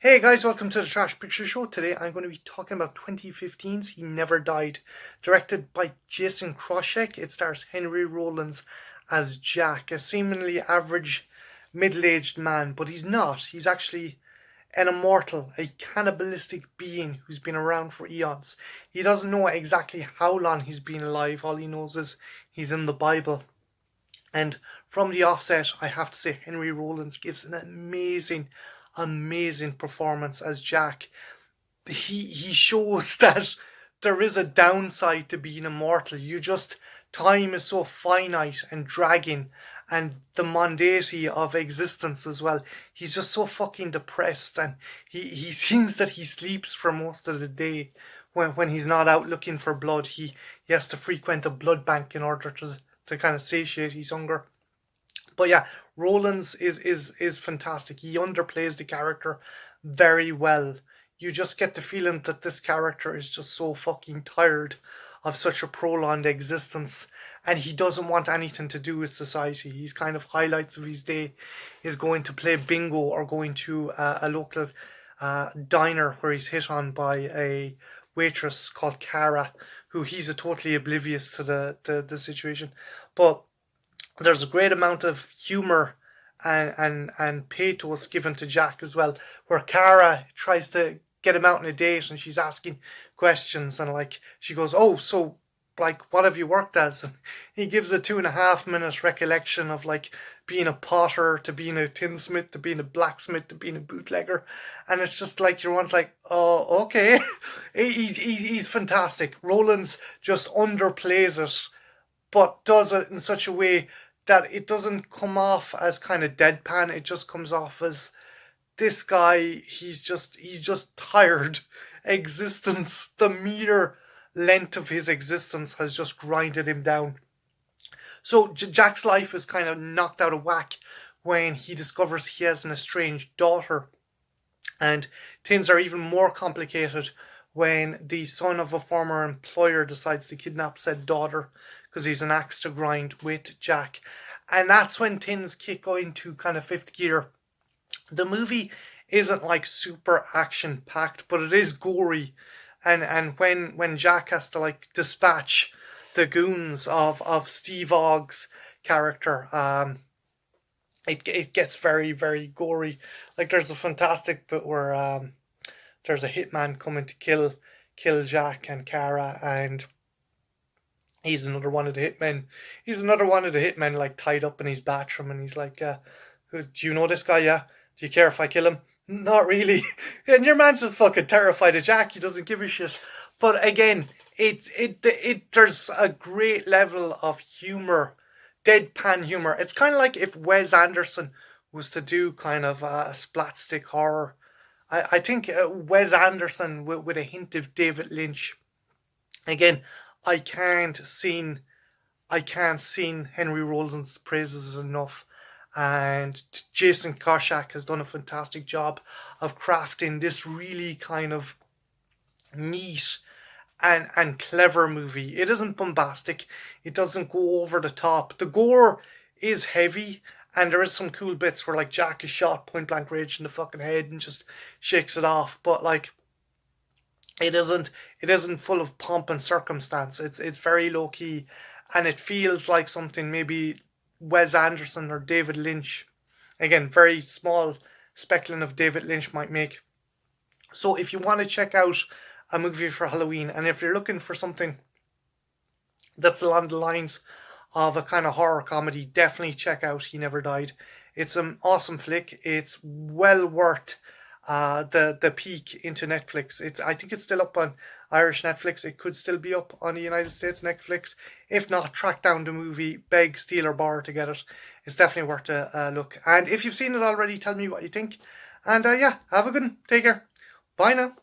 Hey guys, welcome to the Trash Picture Show. Today I'm going to be talking about 2015's He Never Died. Directed by Jason Kroschek, it stars Henry Rollins as Jack, a seemingly average middle-aged man, but he's not. He's actually an immortal, a cannibalistic being who's been around for eons. He doesn't know exactly how long he's been alive. All he knows is he's in the Bible. And from the offset, I have to say Henry Rollins gives an amazing performance as Jack. He shows that there is a downside to being immortal. Time is so finite and dragging, and the mondanity of existence as well. He's just so fucking depressed, and he seems that he sleeps for most of the day when he's not out looking for blood. He has to frequent a blood bank in order to kind of satiate his hunger. But yeah, Rollins is fantastic. He underplays the character very well. You just get the feeling that this character is just so fucking tired of such a prolonged existence, and he doesn't want anything to do with society. His kind of highlights of his day is going to play bingo or going to a local diner where he's hit on by a waitress called Cara, who he's totally oblivious to the situation. But there's a great amount of humor and pathos given to Jack as well, where Cara tries to get him out on a date and she's asking questions, and like she goes, "Oh, so like what have you worked as?" And he gives a 2.5 minute recollection of like being a potter to being a tinsmith to being a blacksmith to being a bootlegger, and it's just like you're once like, "Oh, okay." He's fantastic. Rollins just underplays it, but does it in such a way that it doesn't come off as kind of deadpan. It just comes off as this guy. He's just tired. Existence, the mere length of his existence has just grinded him down. So Jack's life is kind of knocked out of whack when he discovers he has an estranged daughter, and things are even more complicated when the son of a former employer decides to kidnap said daughter because he's an axe to grind with Jack. And that's when things kick into kind of fifth gear. The movie isn't like super action packed, but it is gory. And when Jack has to like dispatch the goons of Steve Ogg's character, it gets very gory. Like there's a fantastic bit where there's a hitman coming to kill Jack and Cara, and he's another one of the hitmen. He's another one of the hitmen, like tied up in his bathroom, and he's like, "Do you know this guy? Yeah. Do you care if I kill him?" Not really. And your man's just fucking terrified of Jack. He doesn't give a shit. But again, there's a great level of humor, deadpan humor. It's kind of like if Wes Anderson was to do kind of a splatstick horror. I think Wes Anderson with a hint of David Lynch. Again, I can't sing I can't sing Henry Rollins' praises enough. And Jason Koshak has done a fantastic job of crafting this really kind of neat and clever movie. It isn't bombastic. It doesn't go over the top. The gore is heavy, and there is some cool bits where like Jack is shot point blank range in the fucking head and just shakes it off. But like it isn't full of pomp and circumstance. It's very low key, and it feels like something maybe Wes Anderson or David Lynch, again very small speckling of David Lynch, might make. So if you want to check out a movie for Halloween, and if you're looking for something that's along the lines of a kind of horror comedy, definitely check out He Never Died. It's an awesome flick. It's well worth the peek into Netflix. I think it's still up on Irish Netflix. It could still be up on the United States Netflix. If not, track down the movie, beg, steal, or borrow to get it. It's definitely worth a look. And if you've seen it already, tell me what you think. And yeah, have a good one. Take care. Bye now.